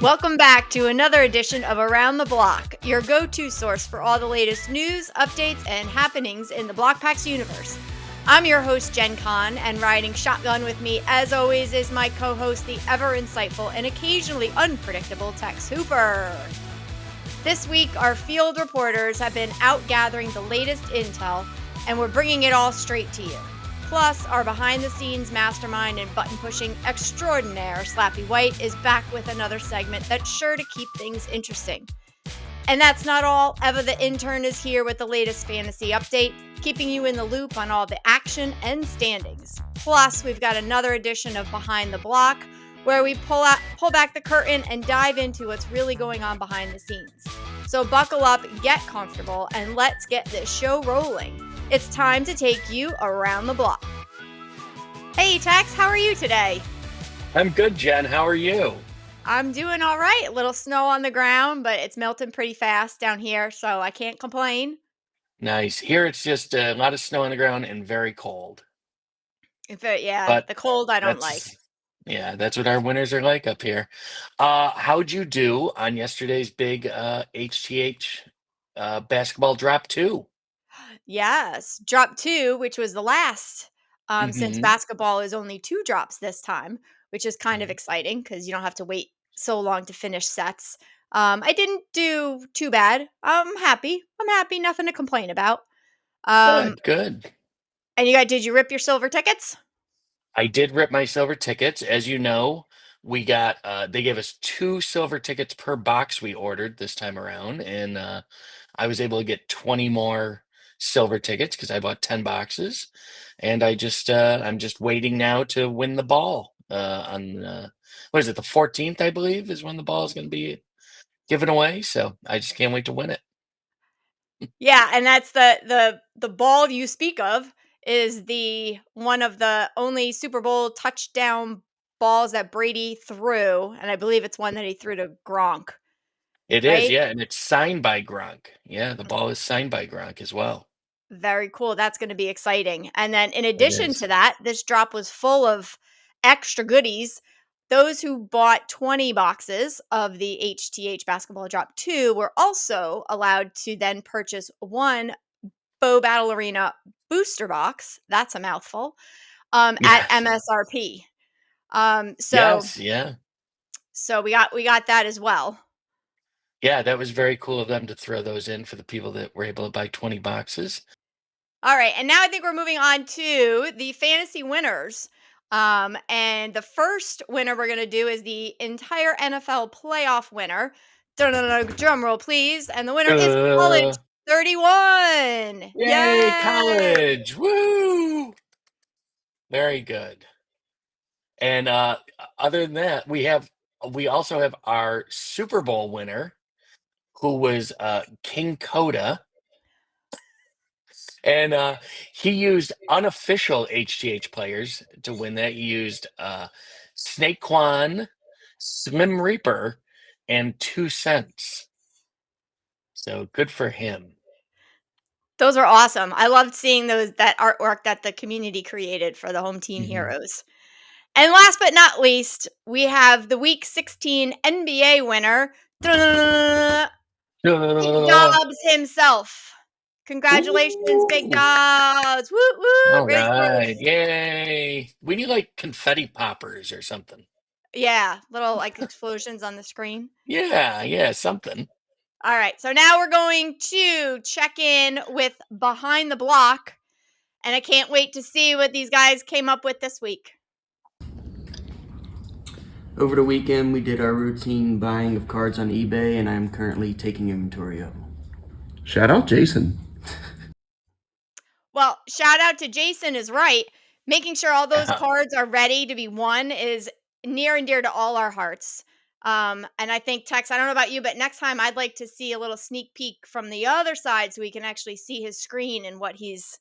Welcome back to another edition of Around the Block, your go-to source for all the latest news, updates, and happenings in the Blokpax universe. I'm your host, Jen Kahn, and riding shotgun with me, as always, is my co-host, the ever-insightful and occasionally unpredictable Tex Hooper. This week, our field reporters have been out gathering the latest intel, and we're bringing it all straight to you. Plus, our behind-the-scenes mastermind and button-pushing extraordinaire, Slappy Whyte, is back with another segment that's sure to keep things interesting. And that's not all. Eva the Intern is here with the latest fantasy update, keeping you in the loop on all the action and standings. Plus, we've got another edition of Behind the Block, where we pull back the curtain and dive into what's really going on behind the scenes. So buckle up, get comfortable, and let's get this show rolling. It's time to take you around the block. Hey, Tex, how are you today? I'm good, Jen. How are you? I'm doing all right. A little snow on the ground, but it's melting pretty fast down here, so I can't complain. Nice. Here it's just a lot of snow on the ground and very cold. Yeah, But the cold I don't like. that's what our winters are like up here. How'd you do on yesterday's big HTH basketball drop 2? Yes, drop 2, which was the last, since Mm-hmm. basketball is only 2 drops this time, which is kind of exciting because you don't have to wait so long to finish sets. I didn't do too bad. I'm happy. Nothing to complain about. Um, Good, good. and did you rip your silver tickets? I did rip my silver tickets. As you know, we got they gave us 2 silver tickets per box we ordered this time around, and I was able to get 20 more silver tickets because I bought 10 boxes, and I'm just waiting now to win the ball on what is it, the 14th, I believe, is when the ball is going to be given away. So I just can't wait to win it. Yeah, and that's the ball you speak of is the one of the only Super Bowl touchdown balls that Brady threw, and I believe it's one that he threw to Gronk, It is, right? yeah, and it's signed by Gronk. Yeah, the ball is signed by Gronk as well. Very cool. That's going to be exciting. And then in It addition is. to that, this drop was full of extra goodies. Those who bought 20 boxes of the HTH basketball drop 2 were also allowed to then purchase one Bo Battle Arena booster box. That's a mouthful. At Yes. MSRP. Um, so Yes, yeah. so we got that as well. Yeah, that was very cool of them to throw those in for the people that were able to buy 20 boxes. All right, and now I think we're moving on to the fantasy winners. And the first winner we're gonna do is the entire NFL playoff winner. Drum roll, please. And the winner is College Uh, 31. Yay, Yay! college! Woo! Very good. And other than that, we also have our Super Bowl winner, who was King Coda, and he used unofficial HGH players to win that. He used Snakequan, Slim Reaper, and 2 Cents. So good for him. Those are awesome. I loved seeing that artwork that the community created for the home team Mhm. heroes. And last but not least, we have the Week 16 NBA winner, Big Dobbs himself. Congratulations, Big Ooh. Dobbs. Woot woot. All Raise the roof. right. Yay. We need like confetti poppers or something. Yeah, little like explosions on the screen. Yeah, yeah, something. All right, so now we're going to check in with Behind the Block, and I can't wait to see what these guys came up with this week. Over the weekend, we did our routine buying of cards on eBay, and I'm currently taking inventory of them. Shout out Jason. Well, shout out to Jason is right. Making sure all those cards are ready to be won is near and dear to all our hearts. And I think Tex, I don't know about you, but next time I'd like to see a little sneak peek from the other side so we can actually see his screen and what he's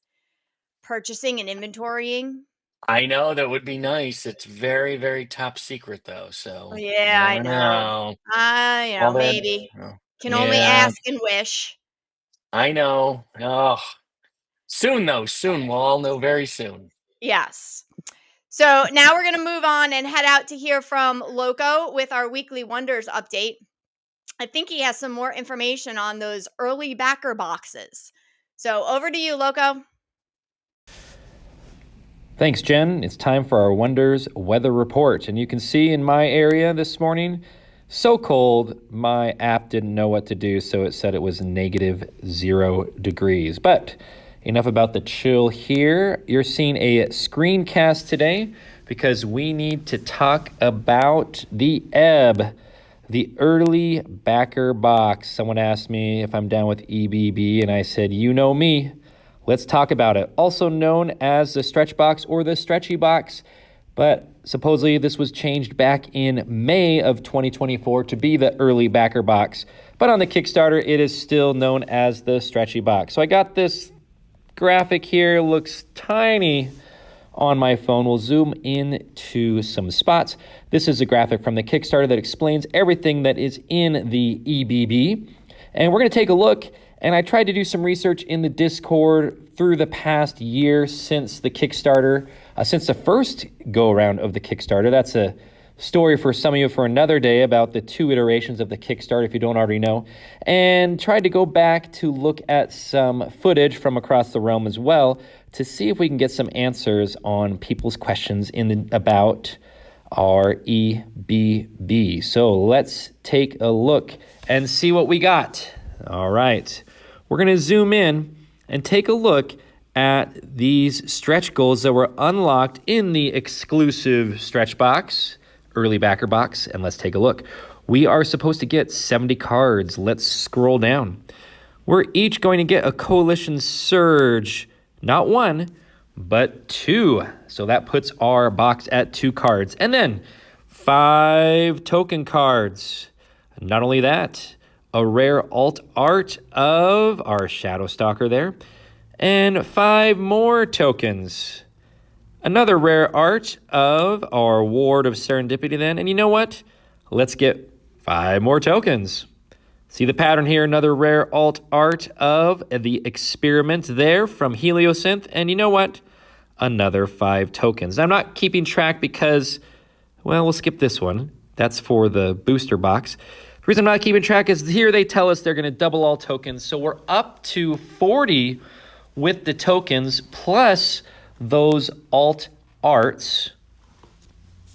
purchasing and inventorying. I know that would be nice. It's very, very top secret though. So you Yeah, I never know. know. You know, All that. maybe. Oh, Can only yeah, ask and wish. I know. Oh, soon though. Soon we'll all know very soon. Yes. So now we're going to move on and head out to hear from Loco with our weekly Wonders update. I think he has some more information on those early backer boxes. So over to you, Loco. Thanks, Jen. It's time for our Wonders weather report. And you can see in my area this morning, so cold, my app didn't know what to do, so it said it was -0 degrees. But enough about the chill here. You're seeing a screencast today because we need to talk about the EB, the early backer box. Someone asked me if I'm down with EBB, and I said, you know me. Let's talk about it. Also known as the stretch box or the stretchy box, but supposedly this was changed back in May of 2024 to be the early backer box. But on the Kickstarter, it is still known as the stretchy box. So I got this graphic here, looks tiny on my phone. We'll zoom in to some spots. This is a graphic from the Kickstarter that explains everything that is in the EBB. And we're going to take a look. And I tried to do some research in the Discord through the past year since the Kickstarter, since the first go-around of the Kickstarter. That's a story for some of you for another day about the 2 iterations of the Kickstarter, if you don't already know. And tried to go back to look at some footage from across the realm as well to see if we can get some answers on people's questions about our EBB. So let's take a look and see what we got. All right. We're going to zoom in and take a look at these stretch goals that were unlocked in the exclusive stretch box, early backer box, and let's take a look. We are supposed to get 70 cards. Let's scroll down. We're each going to get a Coalition Surge, not 1, but 2. So that puts our box at 2 cards. And then 5 token cards. Not only that, a rare alt art of our Shadow Stalker there, and 5 more tokens. Another rare art of our Ward of Serendipity then, and you know what? Let's get 5 more tokens. See the pattern here, another rare alt art of the Experiment there from Heliosynth, and you know what? Another 5 tokens. I'm not keeping track because, well, we'll skip this one. That's for the booster box. The reason I'm not keeping track is here they tell us they're going to double all tokens. So we're up to 40 with the tokens plus those alt arts.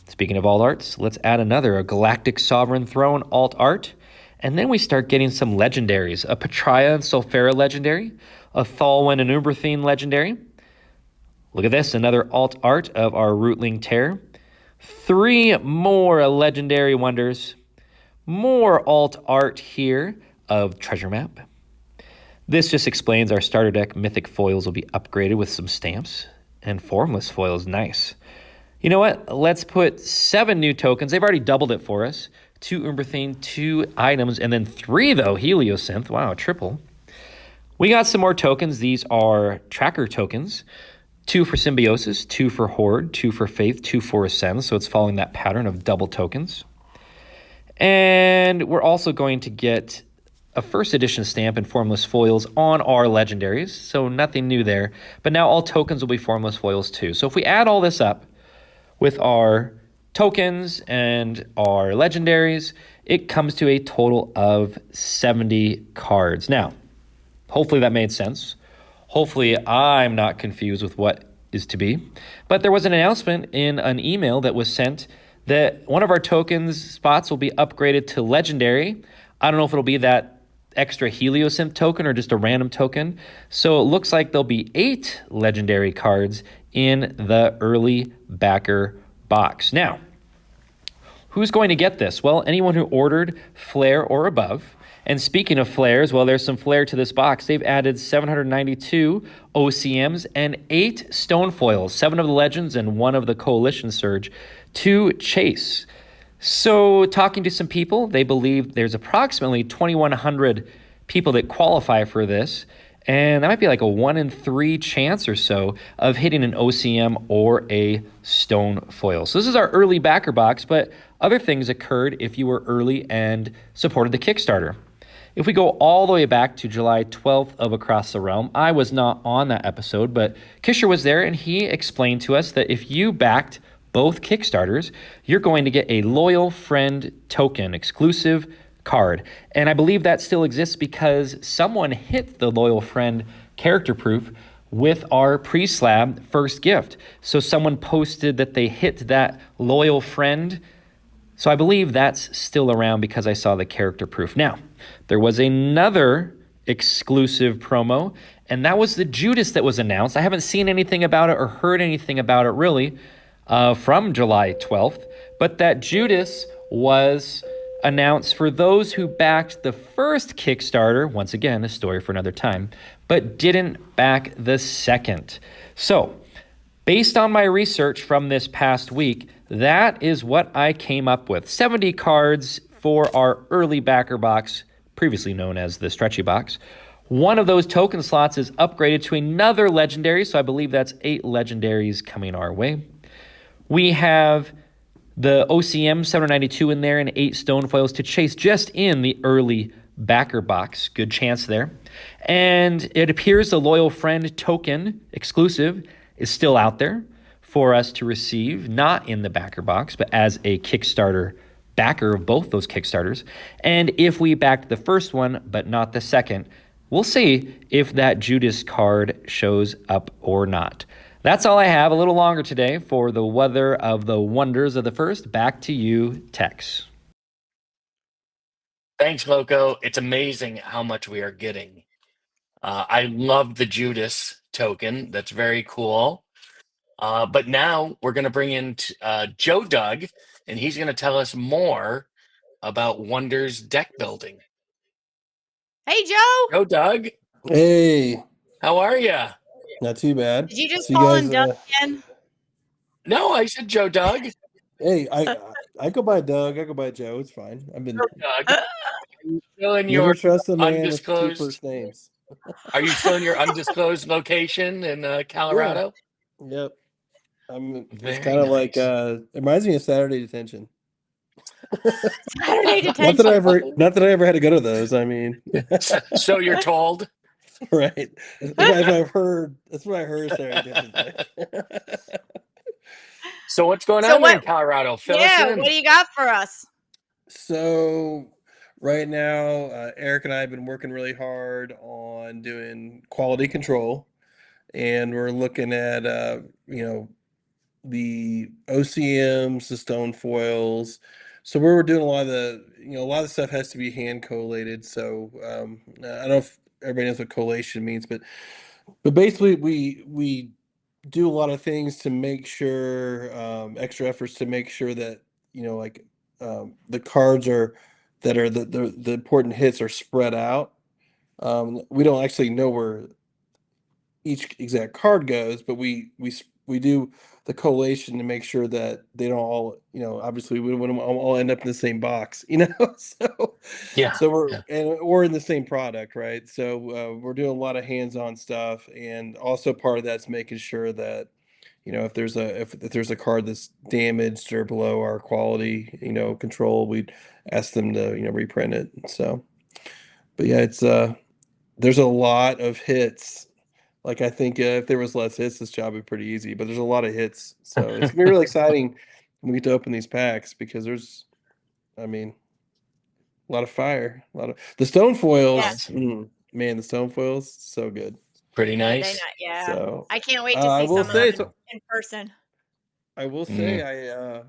Speaking of alt arts, let's add another, a Galactic Sovereign Throne alt art. And then we start getting some legendaries. A Patria and Sulfera legendary. A Thalwyn and Uberthine legendary. Look at this, another alt art of our Rootling Terror. 3 more legendary wonders. More alt art here of Treasure Map. This just explains our starter deck mythic foils will be upgraded with some stamps. And formless foils, nice. You know what? Let's put 7 new tokens. They've already doubled it for us. 2 Uberthine, 2 items, and then 3, though, Heliosynth. Wow, triple. We got some more tokens. These are tracker tokens. 2 for Symbiosis, 2 for Horde, 2 for Faith, 2 for Ascend. So it's following that pattern of double tokens. And we're also going to get a first edition stamp and formless foils on our legendaries. So nothing new there. But now all tokens will be formless foils too. So if we add all this up with our tokens and our legendaries, it comes to a total of 70 cards. Now, hopefully that made sense. Hopefully I'm not confused with what is to be. But there was an announcement in an email that was sent that one of our tokens spots will be upgraded to legendary. I don't know if it'll be that extra Heliosynth token or just a random token. So it looks like there'll be 8 legendary cards in the early backer box. Now, who's going to get this? Well, anyone who ordered Flare or above. And speaking of flares, well, there's some flare to this box. They've added 792 OCMs and 8 stone foils, 7 of the Legends and 1 of the Coalition Surge to chase. So talking to some people, they believe there's approximately 2,100 people that qualify for this. And that might be like a 1 in 3 chance or so of hitting an OCM or a stone foil. So this is our early backer box, but other things occurred if you were early and supported the Kickstarter. If we go all the way back to July 12th of Across the Realm, I was not on that episode, but Kisher was there and he explained to us that if you backed both Kickstarters, you're going to get a Loyal Friend token exclusive card. And I believe that still exists because someone hit the Loyal Friend character proof with our pre-slab first gift. So someone posted that they hit that Loyal Friend. So I believe that's still around because I saw the character proof. Now, there was another exclusive promo, and that was the Judas that was announced. I haven't seen anything about it or heard anything about it really from July 12th, but that Judas was announced for those who backed the first Kickstarter, once again, a story for another time, but didn't back the second. So, based on my research from this past week, that is what I came up with. 70 cards for our early backer box, previously known as the stretchy box. One of those token slots is upgraded to another legendary, so I believe that's 8 legendaries coming our way. We have the OCM 792 in there and 8 stone foils to chase just in the early backer box. Good chance there. And it appears the Loyal Friend token exclusive is still out there for us to receive, not in the backer box, but as a Kickstarter backer of both those Kickstarters. And if we backed the first one, but not the second, we'll see if that Judas card shows up or not. That's all I have. A little longer today for the weather of the wonders of the first. Back to you, Tex. Thanks, Loco. It's amazing how much we are getting. I love the Judas token. That's very cool. But now we're going to bring in JoeDug, and he's going to tell us more about Wonder's deck building. Hey, Joe. JoeDug, Hey, how are you? not too bad. Did you just So you call guys, him Doug again? No, I said JoeDug. hey, I go by Doug. I go by Joe. It's fine. I've been JoeDug, are you still in never your trust a man with 2 undisclosed? first names. Are you still in your undisclosed location in Colorado? Yep. It's Very kind of like nice. it reminds me of Saturday Detention. Saturday Not detention. that I ever had to go to those. I mean, So you're told. right? That's what I've heard. That's what I heard. Saturday Detention. So what's going So on what- in Colorado? Fill us Yeah, in. what do you got for us? So right now, Eric and I have been working really hard on doing quality control, and we're looking at the OCMs, the stone foils. So we're doing a lot of a lot of stuff has to be hand collated. So I don't know if everybody knows what collation means, but basically we do a lot of things to make sure extra efforts to make sure that the cards are that are the important hits are spread out. We don't actually know where each exact card goes, but we do the collation to make sure that they don't all, obviously we wouldn't all end up in the same box, so Yeah. so or in the same product, right? So we're doing a lot of hands-on stuff, and also part of that's making sure that if there's a card that's damaged or below our quality control, we'd ask them to reprint it. So, but yeah, it's there's a lot of hits. Like, I think if there was less hits, this job would be pretty easy, but there's a lot of hits. So it's gonna be really exciting when we get to open these packs, because there's, I mean, a lot of fire, a lot of the stone foils. Man, the stone foils, so good. Pretty Are they nice. not? Yeah. So I can't wait to I see will some say, of them in person. I will say,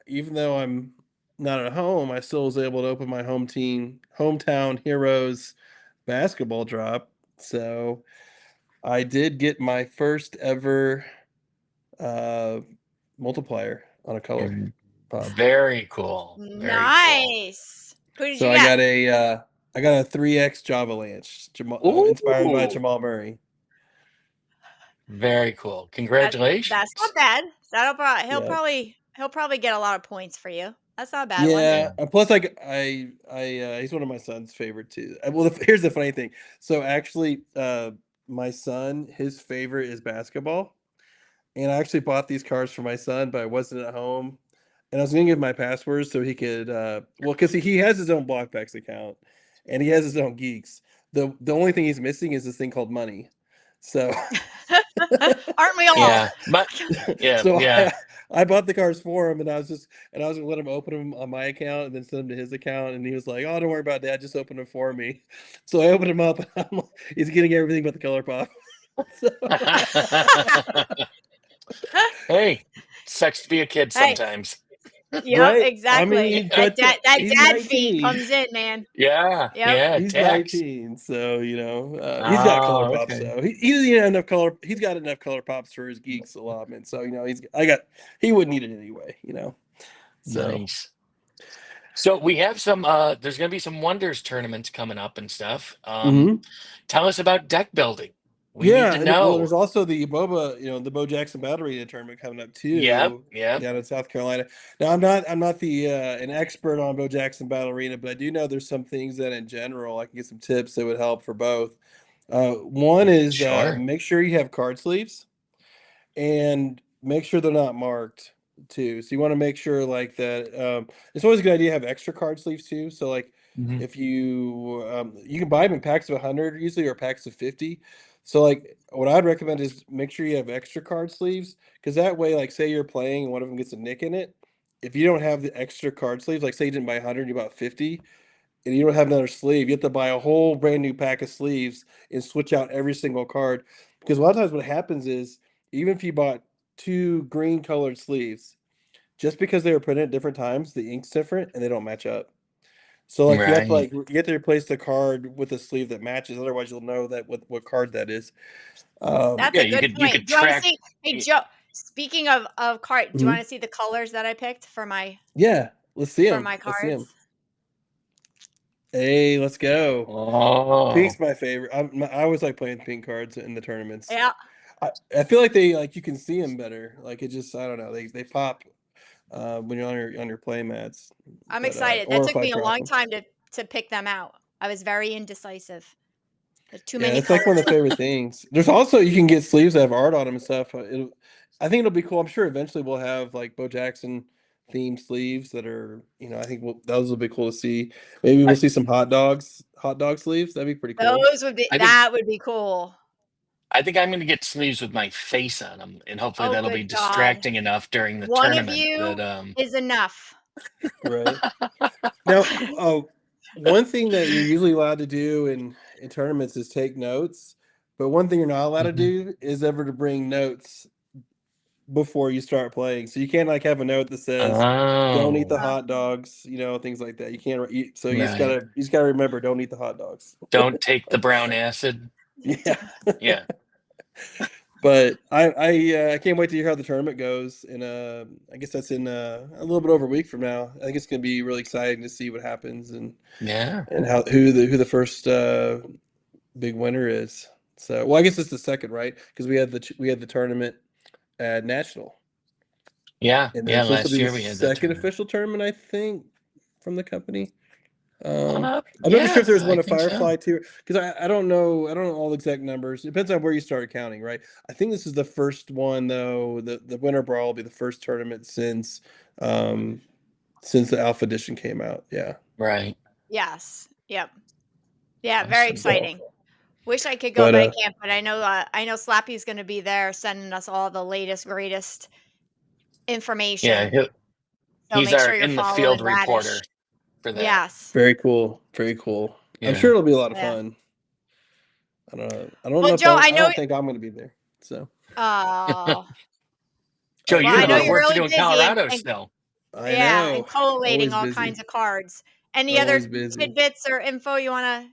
even though I'm not at home, I still was able to open my hometown heroes basketball drop. So I did get my first ever multiplier on a color pod. Very cool. Very cool. Nice. Who did So you I get? got a 3X Javalanche, inspired by Jamal Murray. Very cool. Congratulations. That's not bad. He'll Yeah. probably get a lot of points for you. That's not a bad one. Yeah, and plus he's one of my son's favorite too. Well, here's the funny thing. So actually, my son, his favorite is basketball, and I actually bought these cards for my son, but I wasn't at home. and I was going to give my passwords so he could, because he has his own Blokpax account, and he has his own geeks. The only thing he's missing is this thing called money. So, Aren't we all? Yeah, but so yeah. I bought the cards for him, and I was going to let him open them on my account and then send them to his account. And he was like, "Oh, don't worry about that. Just open them for me." So I opened him up, and he's getting everything but the color pop. Hey, sucks to be a kid Hey. sometimes. Yep, Right? exactly. I mean, that but dad fee 19. comes in, man. Yeah, Yep. yeah, He's tax. 19, so he's got color pops. Okay. So he's enough color. He's got enough color pops for his geeks allotment. So he wouldn't need it anyway. So Nice. So we have some. There's going to be some Wonders tournaments coming up and stuff. Tell us about deck building. We need to know. there's also the BoBA, the Bo Jackson Battle Arena tournament coming up too. Yep. Down in South Carolina. Now I'm not the an expert on Bo Jackson Battle Arena, but I do know there's some things that in general I can get some tips that would help for both. One is Sure. make sure you have card sleeves, and make sure they're not marked too. So you want to make sure like that. It's always a good idea to have extra card sleeves too. So like if you can buy them in packs of 100 usually, or packs of 50. So like what I'd recommend is make sure you have extra card sleeves, because that way, like say you're playing and one of them gets a nick in it. If you don't have the extra card sleeves, like say you didn't buy 100, you bought 50, and you don't have another sleeve, you have to buy a whole brand new pack of sleeves and switch out every single card. Because a lot of times what happens is, even if you bought 2 green colored sleeves, just because they were printed at different times, the ink's different and they don't match up. So like you Right. have to replace the card with a sleeve that matches. Otherwise, you'll know that what card that is. That's Yeah, a good you point. could Do you want to track. see? Hey, Joe. Speaking of card, do you want to see the colors that I picked for my Yeah, let's see them. Let's see them. cards? Hey, let's go. Oh, Pink's my favorite. I always like playing pink cards in the tournaments. Yeah. I feel like you can see them better. Like it just, I don't know, they pop when you're on your play mats. I'm excited. That Or took if I me a drop long them. time to pick them out. I was very indecisive. There's too Yeah, many it's like one of the colors. favorite things. There's also, you can get sleeves that have art on them and stuff. I think it'll be cool. I'm sure eventually we'll have like Bo Jackson themed sleeves that are, I think those will be cool to see. Maybe we'll see some hot dog sleeves. That'd be pretty cool. I think That would be cool. I'm going to get sleeves with my face on them, and hopefully Oh, that'll be good God. distracting enough during the One of tournament. you That is enough. Right. Now, one thing that you're usually allowed to do in tournaments is take notes, but one thing you're not allowed to do is ever to bring notes before you start playing. So you can't like have a note that says, "Don't eat the Oh, hot dogs," things like that. You can't eat. So right. you just gotta remember, don't eat the hot dogs. Don't take the brown acid. Yeah. Yeah. But I can't wait to hear how the tournament goes. And I guess that's in a little bit over a week from now. I think it's gonna be really exciting to see what happens and Yeah. who the first big winner is. So, well, I guess it's the second, right? Because we had the tournament at National, Yeah. and then Yeah. so this will Last be the year we had that second tournament. official tournament, I think, from the company. I'm not sure Yeah, if there's I one at think so. Firefly too, because I don't know all the exact numbers. It depends on where you start counting, right? I think this is the first one though. The Winter Brawl will be the first tournament since the Alpha Edition came out. Yeah. Right. Yes. Yep. Yeah, very Awesome. exciting. Wish I could go, But but I can't. But I know Slappy's going to be there sending us all the latest, greatest Yeah. information. So He's make our sure you're in the following field Radish. reporter for that. Yes. very cool, very cool. I'm sure Yeah. it'll be a lot of Yeah. fun. I don't know. I don't Well, know if Joe, I I know. don't think I'm going to be there. So. Oh. Joe, Well, you I got a know lot of you're work to really do in busy Colorado still. I and know. collating Always all busy. kinds of cards. Any Always other busy. tidbits or info you want to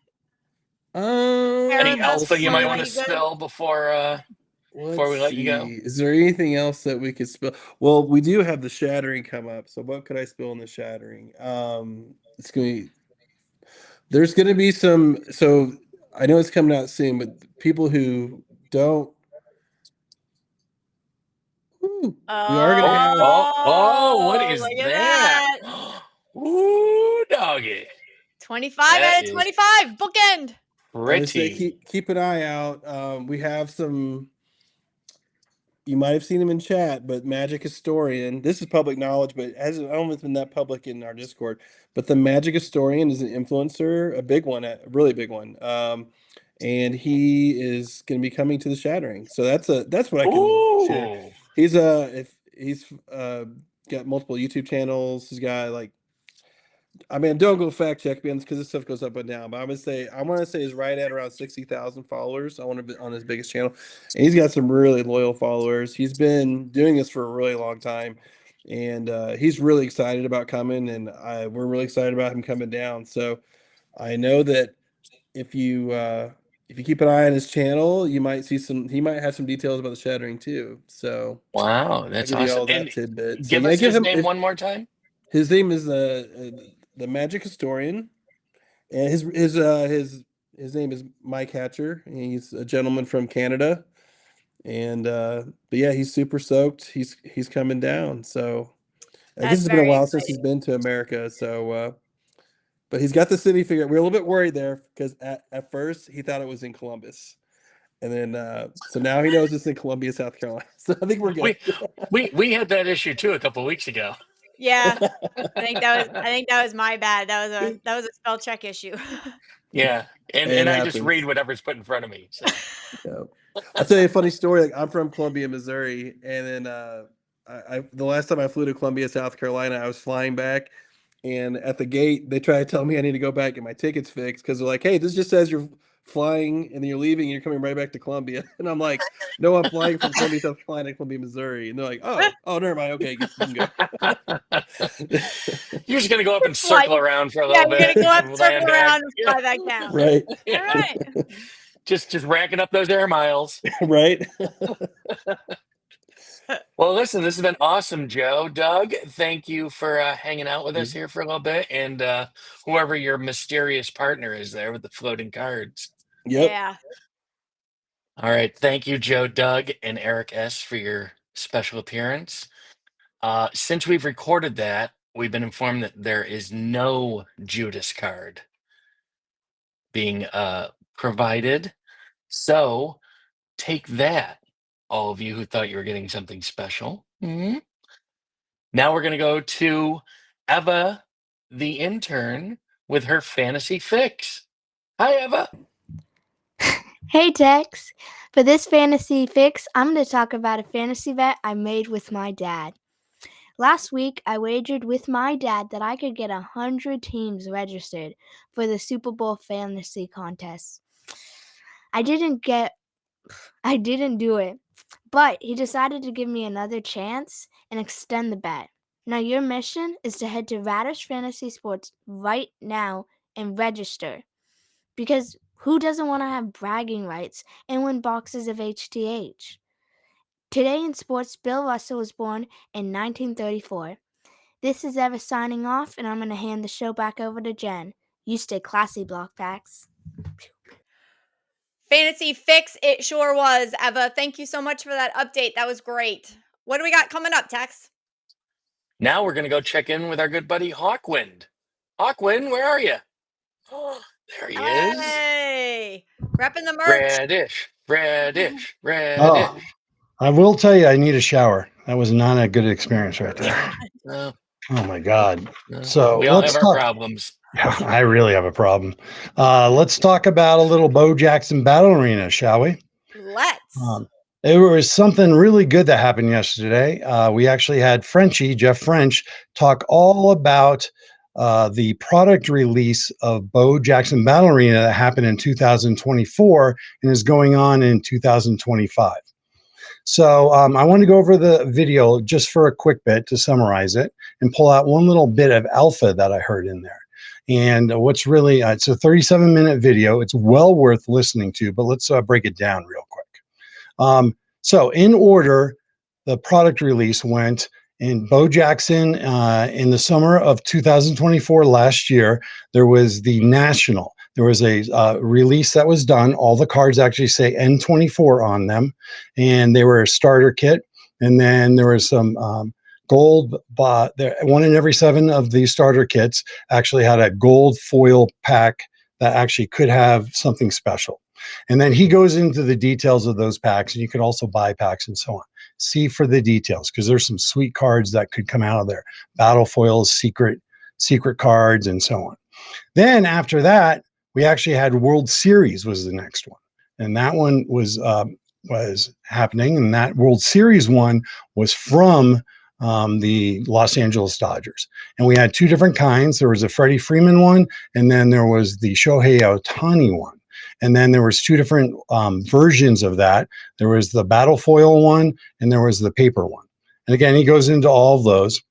share Any with us Let's alpha you before we might see. let want to you go? spill before we let you go? Is there anything else that we could spill? Well, we do have the Shattering come up. So what could I spill in the Shattering? It's going to be, there's going to be some, so I know it's coming out soon, but people who don't, we are going to have, What is Look at that? that. Ooh, doggy. 25 That out of is 25. Bookend. I would say pretty. keep an eye out. We have some, you might have seen him in chat, but Magic Historian, this is public knowledge, but I don't know if it's been that public in our Discord, but the Magic Historian is an influencer, a big one, a really big one. And he is going to be coming to the Shattering. So that's what I can share. Ooh. He's got multiple YouTube channels. He's got like, I mean, don't go fact check me because this stuff goes up and down. But I want to say he's right at around 60,000 followers. I want to be on his biggest channel, and he's got some really loyal followers. He's been doing this for a really long time, and he's really excited about coming, and we're really excited about him coming down. So I know that if you keep an eye on his channel, you might see he might have some details about the Shattering too. So Wow, I'll that's give you awesome. all that And tidbit. So give yeah, us give his him name one more time. his name is the Magic Historian, and his name is Mike Hatcher. He's a gentleman from Canada, and but yeah, he's super stoked. He's coming down. So I guess That's it's been a very while since exciting. he's been to America. So but he's got the city figured. We're a little bit worried there because at first he thought it was in Columbus, and then so now he knows it's in Columbia, South Carolina. So I think we're good. We had that issue too a couple weeks ago. Yeah. I think that was my bad. That was a spell check issue. Yeah, and It I just read happens. whatever's put in front of me. So Yeah. I'll tell you a funny story. Like I'm from Columbia, Missouri, and then I the last time I flew to Columbia, South Carolina, I was flying back, and at the gate they try to tell me I need to go back and get my tickets fixed because they're like, "Hey, this just says you're flying and then you're leaving and you're coming right back to Columbia." And I'm like, "No, I'm flying from Columbia, South Carolina, to Columbia, Missouri." And they're like, "Oh, never mind. Okay, you can go." you're just gonna go up and Flight. circle around for a Yeah, little you're bit, gonna go up, and circle land back. around, and Yeah. fly back down. Right. All right. Just racking up those air miles. Right. Well, listen, this has been awesome, Joe. Doug, thank you for hanging out with us here for a little bit, and whoever your mysterious partner is there with the floating cards. Yep. Yeah. All right, thank you, JoeDug and Eric S. for your special appearance. Since we've recorded that, we've been informed that there is no Judas card being provided. So take that, all of you who thought you were getting something special. Now we're going to go to Eva the Intern with her fantasy fix. Hi, Eva. Hey Tex, for this fantasy fix, I'm going to talk about a fantasy bet I made with my dad. Last week, I wagered with my dad that I could get 100 teams registered for the Super Bowl fantasy contest. I didn't do it, but he decided to give me another chance and extend the bet. Now your mission is to head to Radish Fantasy Sports right now and register. Because who doesn't want to have bragging rights and win boxes of HTH? Today in sports, Bill Russell was born in 1934. This is Eva signing off, and I'm going to hand the show back over to Jen. You stay classy, Blokpax. Fantasy fix, it sure was, Eva. Thank you so much for that update. That was great. What do we got coming up, Tex? Now we're going to go check in with our good buddy Hawkewind. Hawkewind, where are you? Oh, there he is. Hey, repping the merch. Radish. Oh, I will tell you, I need a shower. That was not a good experience right there. No, Oh my God. no. So We all let's have our talk. problems. I really have a problem. Let's talk about a little Bo Battle Arena, shall we? Let's. There was something really good that happened yesterday. We actually had Jeff French, talk all about the product release of Bo Battle Arena that happened in 2024 and is going on in 2025. So I want to go over the video just for a quick bit to summarize it and pull out one little bit of alpha that I heard in there. And what's really, it's a 37-minute video. It's well worth listening to, but let's break it down real quick. So in order, the product release went in Bo Jackson in the summer of 2024 last year. There was the National. There was a release that was done. All the cards actually say N24 on them, and they were a starter kit. And then there was some gold. One in every 7 of these starter kits actually had a gold foil pack that actually could have something special. And then he goes into the details of those packs, and you could also buy packs and so on. see for the details, because there's some sweet cards that could come out of there. Battle foils, secret cards, and so on. Then after that, we actually had World Series was the next one. And that one was happening. And that World Series one was from the Los Angeles Dodgers. And we had two different kinds. There was a Freddie Freeman one, and then there was the Shohei Ohtani one. And then there was two different versions of that. There was the battle foil one, and there was the paper one. And again, he goes into all of those.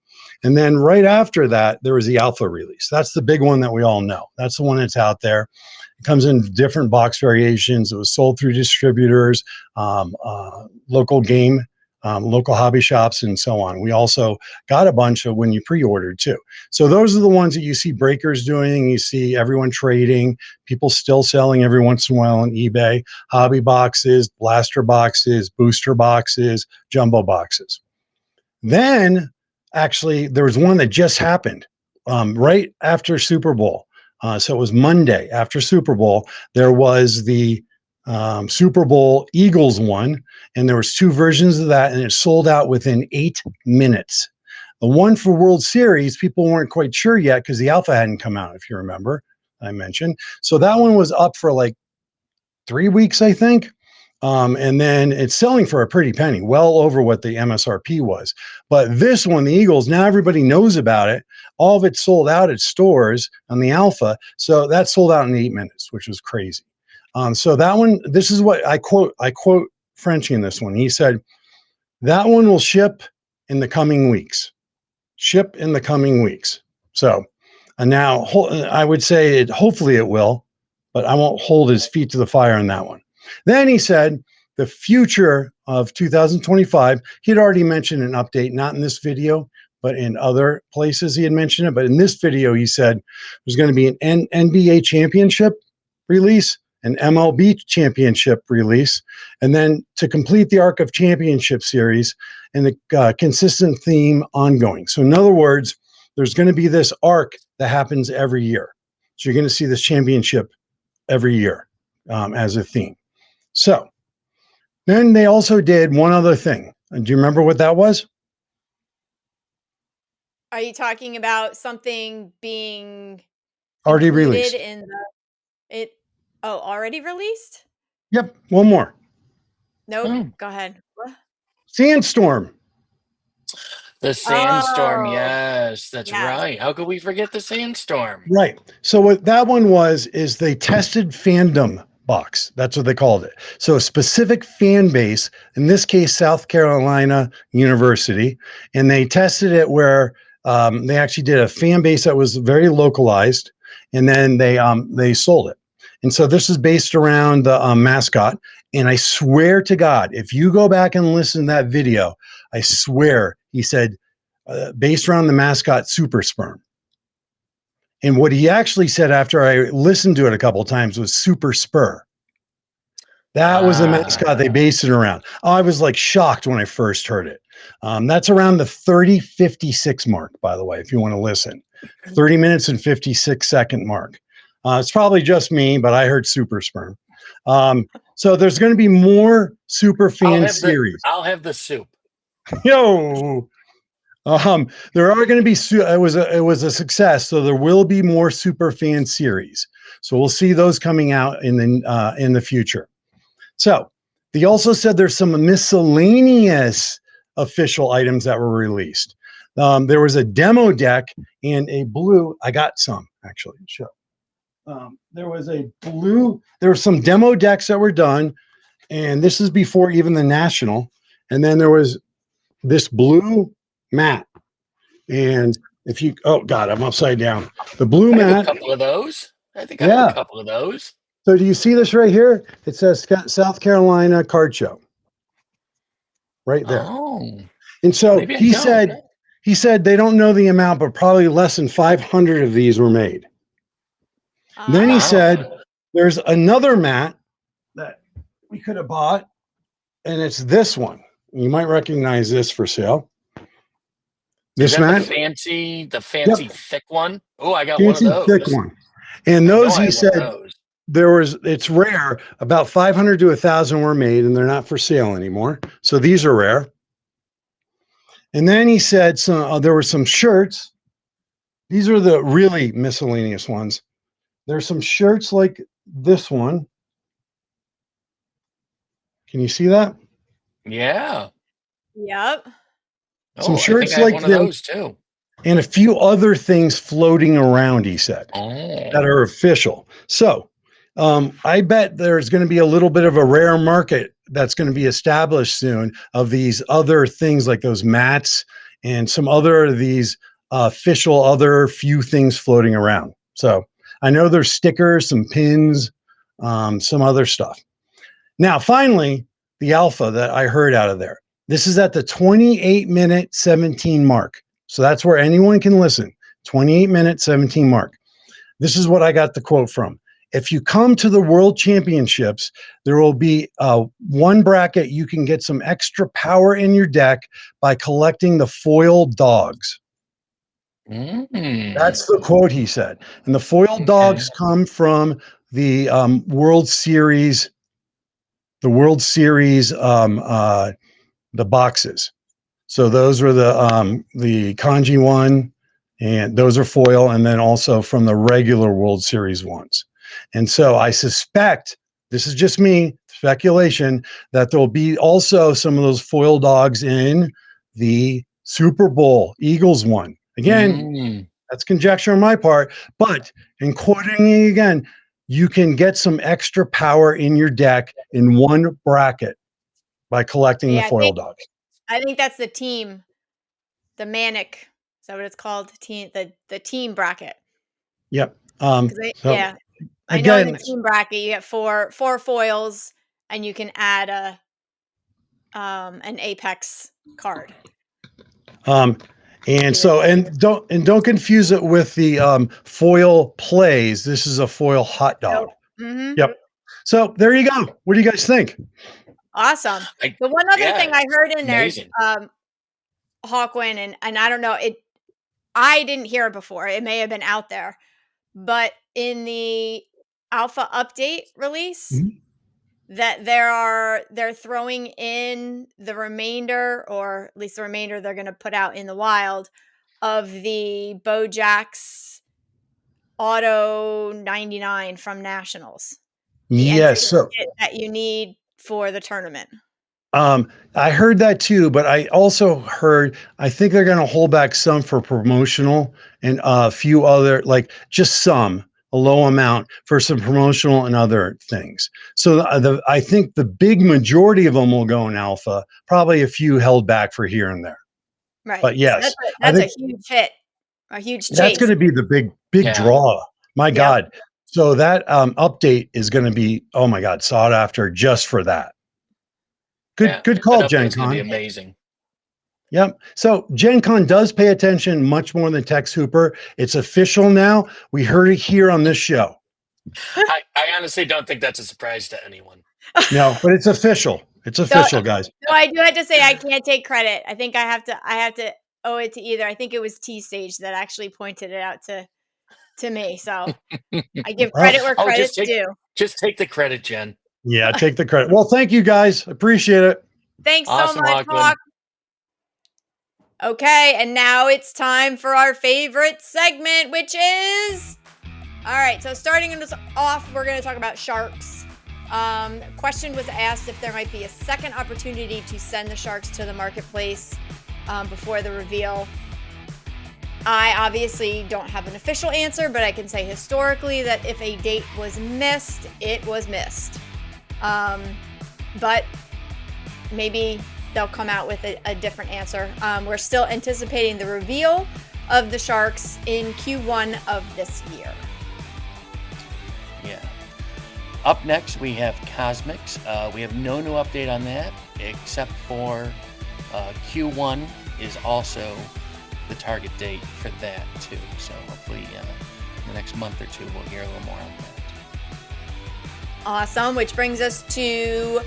And then right after that, there was the alpha release. That's the big one that we all know. That's the one that's out there. It comes in different box variations. It was sold through distributors, local hobby shops, and so on. We also got a bunch of when you pre-ordered too. So those are the ones that you see breakers doing. You see everyone trading, people still selling every once in a while on eBay, hobby boxes, blaster boxes, booster boxes, jumbo boxes. Then actually there was one that just happened right after Super Bowl. So it was Monday after Super Bowl. There was the Super Bowl Eagles one, and there was two versions of that, and it sold out within 8 minutes. The one for World Series, people weren't quite sure yet because the alpha hadn't come out, if you remember, I mentioned. So that one was up for like 3 weeks, I think. And then it's selling for a pretty penny, well over what the MSRP was. But this one, the Eagles, now everybody knows about it. All of it sold out at stores on the alpha. So that sold out in 8 minutes, which was crazy. So that one, this is what I quote Frenchie in this one. He said, that one will ship in the coming weeks. Ship in the coming weeks. So now I would say hopefully it will, but I won't hold his feet to the fire on that one. Then he said the future of 2025, he'd already mentioned an update, not in this video, but in other places he had mentioned it. But in this video, he said there's going to be an NBA championship release, an MLB championship release, and then to complete the arc of championship series and the consistent theme ongoing. So in other words, there's going to be this arc that happens every year. So you're going to see this championship every year as a theme. So then they also did one other thing. Do you remember what that was? Are you talking about something being already released in already released? Yep, one more. Nope. Go ahead. What? Sandstorm. The Sandstorm, Oh, yes, that's yes. right. How could we forget the Sandstorm? Right. So what that one was is they tested fandom box. That's what they called it. So a specific fan base, in this case, South Carolina University, and they tested it where they actually did a fan base that was very localized, and then they sold it. And so this is based around the mascot. And I swear to God, if you go back and listen to that video, I swear he said based around the mascot Super Sperm. And what he actually said after I listened to it a couple of times was Super Spur. That was the mascot they based it around. I was like shocked when I first heard it. That's around the 30:56 mark, by the way, if you want to listen. 30 minutes and 56-second mark. It's probably just me, but I heard Super Sperm. So there's going to be more super fan series. I'll have the soup. Yo. There are going to be it was a success, so there will be more super fan series. So we'll see those coming out in the future. So they also said there's some miscellaneous official items that were released. There was a demo deck and a blue. I got some actually. Show. There were some demo decks that were done, and this is before even the national. And then there was this blue mat, and if you oh god, I'm upside down. The blue mat. I have a couple of those. I think I have a couple of those. So do you see this right here? It says South Carolina Card Show. Right there. Oh. And so he said they don't know the amount, but probably less than 500 of these were made. Then he said there's another mat that we could have bought, and it's this one. You might recognize this for sale. This mat, the fancy thick one. Oh, I got fancy one of those. Thick one. And those he said it's rare. About 500 to 1,000 were made, and they're not for sale anymore. So these are rare. And then he said there were some shirts. These are the really miscellaneous ones. There's some shirts like this one. Can you see that? Yeah. Yep. Some Oh, I think shirts I have like one of this those too. and a few other things floating around, he said, that Oh. are official. So I bet there's going to be a little bit of a rare market that's going to be established soon of these other things like those mats and some other of these official other few things floating around. So I know there's stickers, some pins, some other stuff. Now, finally, the alpha that I heard out of there. This is at the 28-minute 17 mark. So that's where anyone can listen. 28-minute 17 mark. This is what I got the quote from. If you come to the World Championships, there will be one bracket. You can get some extra power in your deck by collecting the foil dogs. That's the quote he said. And the foil dogs come from the World Series. The World Series, the boxes. So those were the kanji one, and those are foil, and then also from the regular World Series ones. And so I suspect, this is just me, speculation, that there'll be also some of those foil dogs in the Super Bowl Eagles one. Again, that's conjecture on my part, but in quoting it again, you can get some extra power in your deck in one bracket by collecting the foil dogs. I think that's the team, the Manic. Is that what it's called? The team bracket. Yep. Yeah, I know in the team bracket you get four foils, and you can add an Apex card. And so don't confuse it with the foil plays. This is a foil hot dog. Mm-hmm. Yep. So there you go. What do you guys think? Awesome. The one other thing I heard in there, amazing. Hawkewind, and I don't know, I didn't hear it before. It may have been out there, but in the alpha update release, that they're throwing in the remainder, or at least the remainder they're going to put out in the wild, of the BoJax Auto 99 from Nationals. The Yes. entry that you need for the tournament. I heard that too, but I also heard, I think they're going to hold back some for promotional and a few other, like just some, a low amount for some promotional and other things. So I think the big majority of them will go in alpha, probably a few held back for here and there. Right. But yes, so that's a huge hit, a huge chase. That's going to be the big draw. My God. So that update is going to be, oh my God, sought after just for that. Good call, Gen Con. It's going to be amazing. Yep. So Gen Con does pay attention much more than Tex Hooper. It's official now. We heard it here on this show. I honestly don't think that's a surprise to anyone. No, but it's official. It's official, guys. No, I do have to say I can't take credit. I think I have to owe it to either. I think it was T-Stage that actually pointed it out to me. So I give credit where credit's due. Just take the credit, Jen. Yeah, take the credit. Well, thank you guys. Appreciate it. Thanks so much, Hawk. Okay, and now it's time for our favorite segment, which is... All right, so starting us off, we're going to talk about Sharks. Question was asked if there might be a second opportunity to send the Sharks to the marketplace before the reveal. I obviously don't have an official answer, but I can say historically that if a date was missed, it was missed. But maybe they'll come out with a different answer. We're still anticipating the reveal of the Sharks in Q1 of this year. Yeah. Up next, we have Cosmics. We have no new update on that, except for Q1 is also the target date for that, too. So hopefully in the next month or two, we'll hear a little more on that. Awesome, which brings us to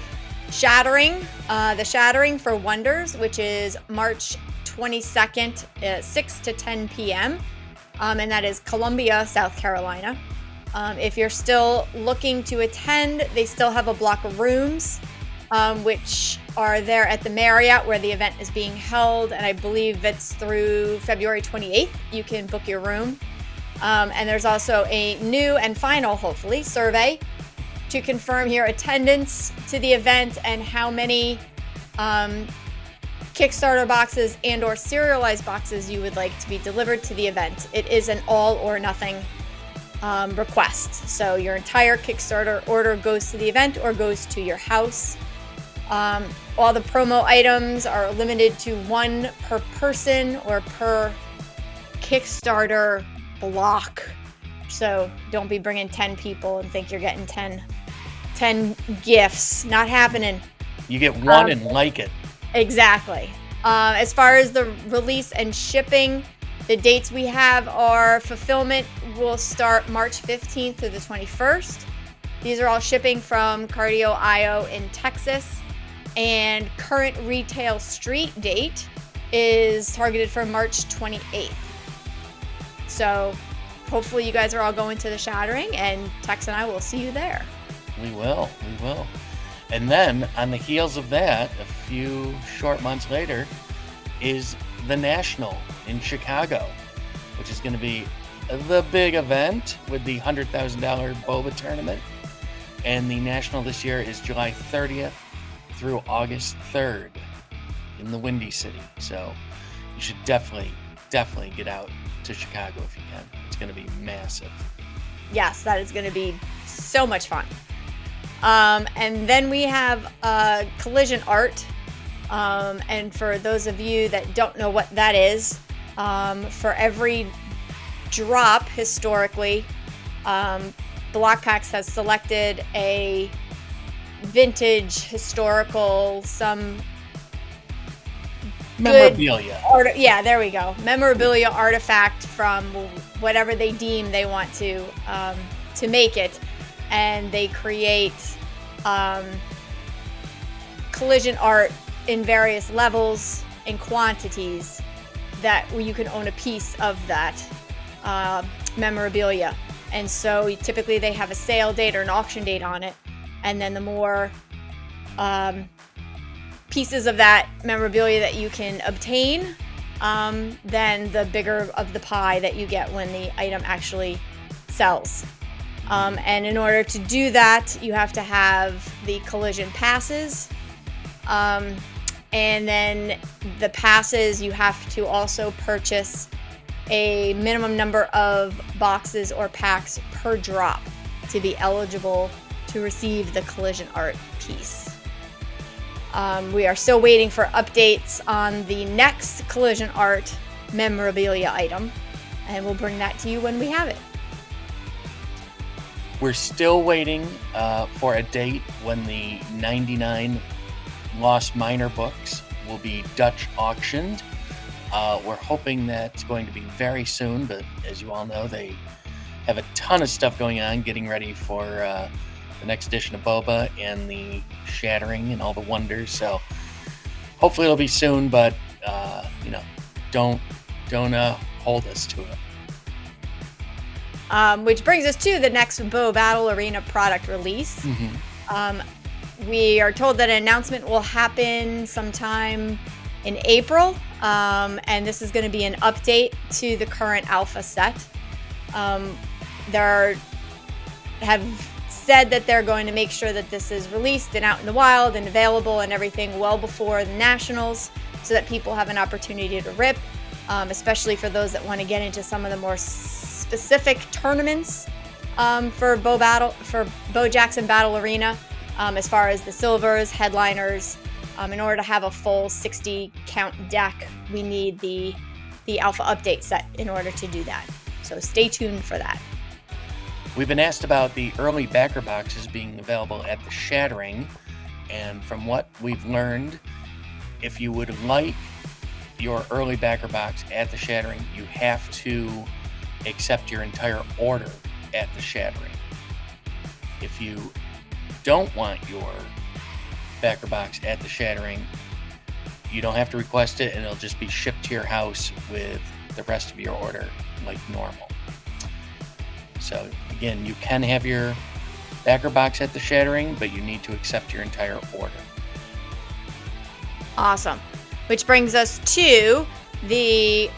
Shattering. The Shattering for Wonders, which is March 22nd, 6 to 10 p.m. And that is Columbia, South Carolina. If you're still looking to attend, they still have a block of rooms, which are there at the Marriott where the event is being held, and I believe it's through February 28th. You can book your room. And there's also a new and final, hopefully, survey to confirm your attendance to the event and how many Kickstarter boxes and or serialized boxes you would like to be delivered to the event. It is an all or nothing request. So your entire Kickstarter order goes to the event or goes to your house. All the promo items are limited to 1 per person or per Kickstarter block. So don't be bringing 10 people and think you're getting 10 gifts. Not happening. You get one and like it. Exactly. As far as the release and shipping, the dates we have are fulfillment will start March 15th to the 21st. These are all shipping from Cardio IO in Texas. And current retail street date is targeted for March 28th. So hopefully you guys are all going to the Shattering, and Tex and I will see you there. We will. And then on the heels of that, a few short months later, is the National in Chicago, which is going to be the big event with the $100,000 BoBA tournament. And the National this year is July 30th through August 3rd in the Windy City. So you should definitely get out to Chicago if you can. It's going to be massive. Yes, that is going to be so much fun. And then we have collision art. And for those of you that don't know what that is, for every drop historically, Blokpax has selected a vintage, historical, some memorabilia. Yeah, there we go. Memorabilia artifact from whatever they deem they want to make it, and they create collision art in various levels and quantities that you can own a piece of that memorabilia. And so typically they have a sale date or an auction date on it, and then the more pieces of that memorabilia that you can obtain, then the bigger of the pie that you get when the item actually sells. And in order to do that, you have to have the collision passes. And then the passes, you have to also purchase a minimum number of boxes or packs per drop to be eligible to receive the collision art piece. We are still waiting for updates on the next collision art memorabilia item, and we'll bring that to you when we have it. We're still waiting for a date when the 99 Lost Minor books will be Dutch auctioned. We're hoping that's going to be very soon, but as you all know, they have a ton of stuff going on getting ready for the next edition of BoBA and the Shattering and all the wonders. So hopefully it'll be soon, but don't hold us to it. Which brings us to the next Bo Battle Arena product release. Mm-hmm. We are told that an announcement will happen sometime in April, and this is going to be an update to the current alpha set. Have said that they're going to make sure that this is released and out in the wild and available and everything well before the nationals, so that people have an opportunity to rip, especially for those that want to get into some of the more specific tournaments for Bo Jackson Battle Arena, as far as the silvers, headliners. In order to have a full 60 count deck, we need the alpha update set in order to do that. So stay tuned for that. We've been asked about the early backer boxes being available at the Shattering, and from what we've learned, if you would like your early backer box at the Shattering, you have to accept your entire order at the Shattering. If you don't want your backer box at the Shattering, you don't have to request it, and it'll just be shipped to your house with the rest of your order like normal. So again, you can have your backer box at the Shattering, but you need to accept your entire order. Awesome. Which brings us to the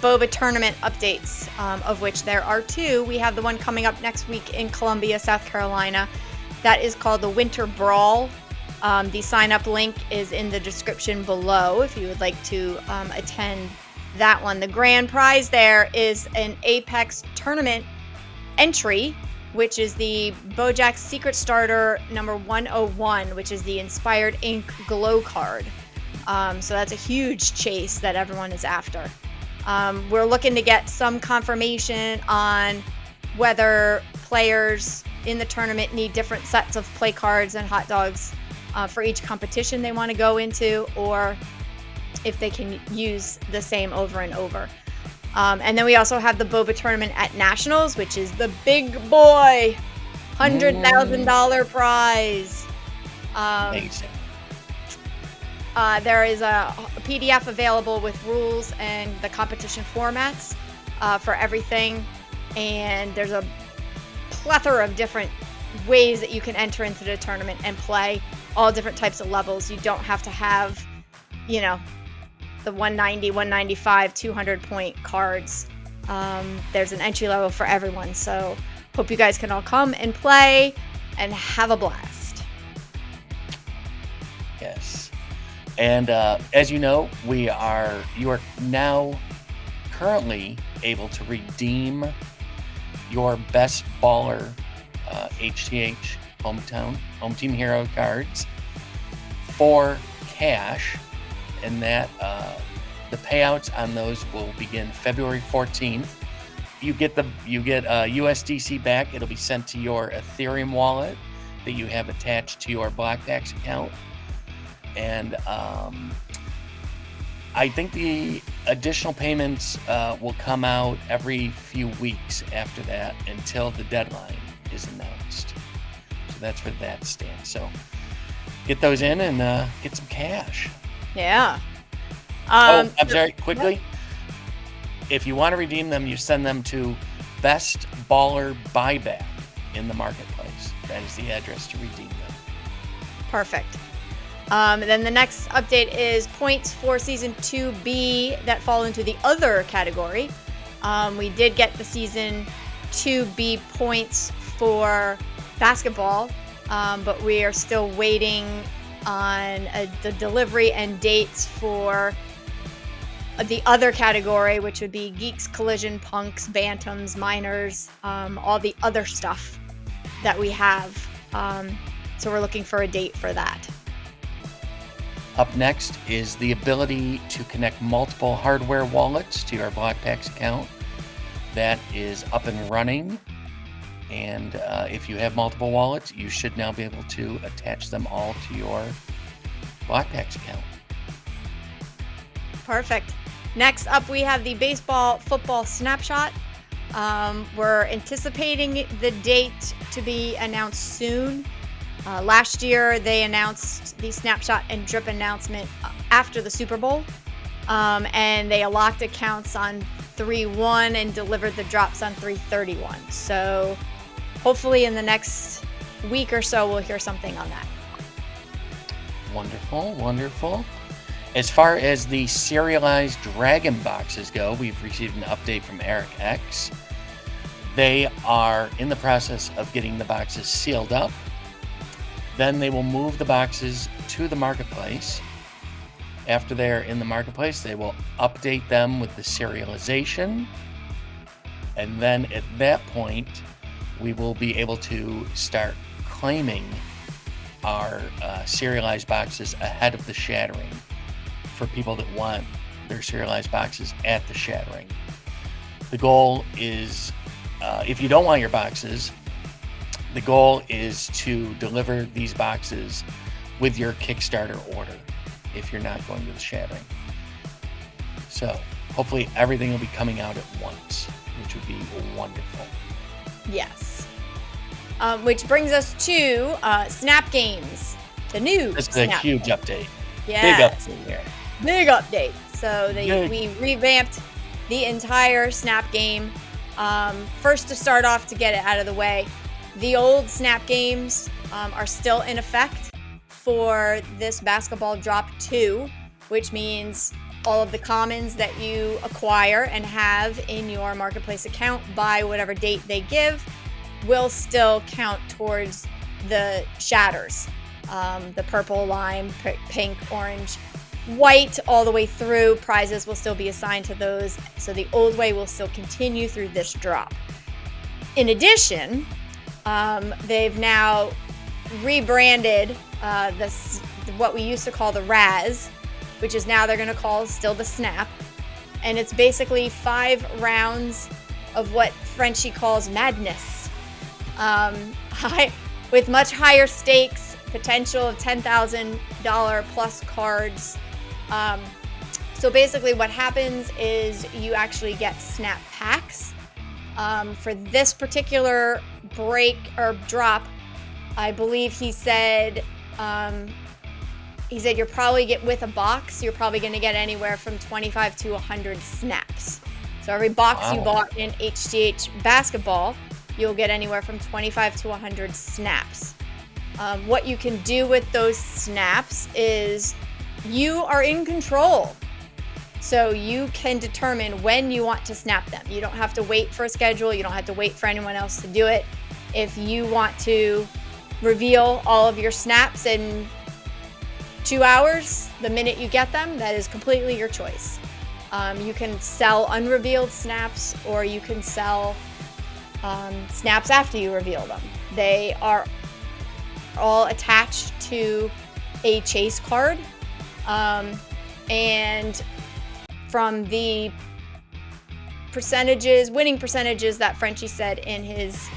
BoBA tournament updates, of which there are 2. We have the one coming up next week in Columbia, South Carolina. That is called the Winter Brawl. The sign-up link is in the description below if you would like to attend that one. The grand prize there is an Apex tournament entry, which is the Bojack Secret Starter number 101, which is the Inspired Ink Glow card. So that's a huge chase that everyone is after. We're looking to get some confirmation on whether players in the tournament need different sets of play cards and hot dogs for each competition they want to go into, or if they can use the same over and over. And then we also have the BoBA tournament at Nationals, which is the big boy $100,000 prize. Amazing. There is a PDF available with rules and the competition formats for everything. And there's a plethora of different ways that you can enter into the tournament and play all different types of levels. You don't have to have, you know, the 190, 195, 200 point cards. There's an entry level for everyone. So hope you guys can all come and play and have a blast. Yes. And as you know, you are now currently able to redeem your Best Baller HTH Home Team Hero cards for cash, and that the payouts on those will begin February 14th. You get USDC back. It'll be sent to your Ethereum wallet that you have attached to your Blokpax account. And I think the additional payments will come out every few weeks after that until the deadline is announced. So that's where that stands. So get those in and get some cash. Yeah. I'm sorry, quickly. If you want to redeem them, you send them to Best Baller Buyback in the marketplace. That is the address to redeem them. Perfect. Then the next update is points for Season 2B that fall into the other category. We did get the Season 2B points for basketball, but we are still waiting on the delivery and dates for the other category, which would be Geeks, Collision, Punks, Bantams, Minors, all the other stuff that we have. So we're looking for a date for that. Up next is the ability to connect multiple hardware wallets to your Blokpax account. That is up and running. And if you have multiple wallets, you should now be able to attach them all to your Blokpax account. Perfect. Next up, we have the baseball football snapshot. We're anticipating the date to be announced soon. Last year, they announced the snapshot and drip announcement after the Super Bowl. And they locked accounts on 3/1 and delivered the drops on 3/31. So hopefully in the next week or so, we'll hear something on that. Wonderful, wonderful. As far as the serialized Dragon boxes go, we've received an update from Xheryk X. They are in the process of getting the boxes sealed up. Then they will move the boxes to the marketplace. After they're in the marketplace, they will update them with the serialization. And then at that point, we will be able to start claiming our serialized boxes ahead of the Shattering for people that want their serialized boxes at the Shattering. The goal is, if you don't want your boxes, the goal is to deliver these boxes with your Kickstarter order if you're not going to the Shattering. So hopefully everything will be coming out at once, which would be wonderful. Yes. Which brings us to Snap Games, the new This is a Snap huge Game. update. Yes. Big update here. Big update. So Yay. we revamped the entire Snap Game. First, to start off, to get it out of the way, the old Snap Games are still in effect. for this basketball drop 2, which means all of the commons that you acquire and have in your marketplace account by whatever date they give will still count towards the shatters. The purple, lime, pink, orange, white, all the way through. Prizes will still be assigned to those. So the old way will still continue through this drop. In addition, they've now rebranded what we used to call the Raz, which is now they're going to call still the Snap. And it's basically 5 rounds of what Frenchie calls madness. With much higher stakes, potential of $10,000 plus cards. So basically what happens is you actually get snap packs. For this particular break or drop, I believe he said you're probably with a box, you're probably going to get anywhere from 25 to 100 snaps. So every box you bought in HDH basketball, you'll get anywhere from 25 to 100 snaps. What you can do with those snaps is you are in control. So you can determine when you want to snap them. You don't have to wait for a schedule. You don't have to wait for anyone else to do it. If you want to reveal all of your snaps in 2 hours, the minute you get them, that is completely your choice. You can sell unrevealed snaps, or you can sell snaps after you reveal them. They are all attached to a chase card. And from the winning percentages that Frenchie said in his